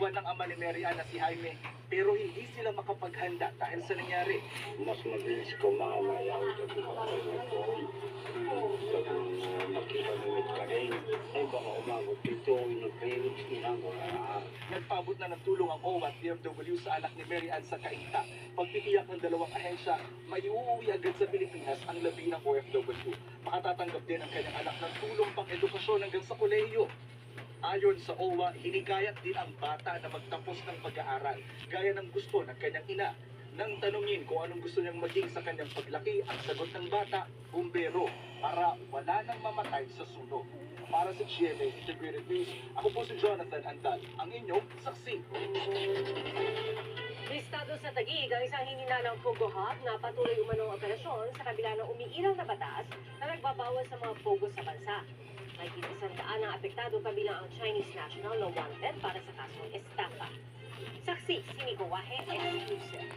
Naiwan ng ama ni Mary Ann na si Jaime, pero hindi sila makapaghanda dahil sa nangyari. Mas mabilis ko mamaya ang sabi ko ko. Makipag-uwit ka rin. Ay baka umabot dito. Nagpahirap silang ko. Nagpaabot na ng tulong ang OWA at DFW sa anak ni Mary Ann sa Cainta. Pagtitiyak ng dalawang ahensya, may uuwi agad sa Pilipinas ang labi ng OFW. Makatatanggap din ang kanyang anak ng tulong pang-edukasyon hanggang sa kolehiyo. Ayon sa OWA, hinikayat din ang bata na magtapos ng pag-aaral, gaya ng gusto ng kanyang ina. Nang tanungin kung anong gusto niyang maging sa kanyang paglaki, ang sagot ng bata, bumbero, para wala nang mamatay sa sunog. Para sa GMA Integrated News, ako po si Jonathan Antal, ang inyong saksi. Listado sa Taguig ang isang hininalang Pogo Hub na patuloy umanong operasyon sa kabila ng umiiral na batas na nagbabawal sa mga Pogo sa bansa. May 100 ang apektado kabilang ang Chinese national na wanted para sa kasong estafa. Saksi, si Nico Wahe, exclusive.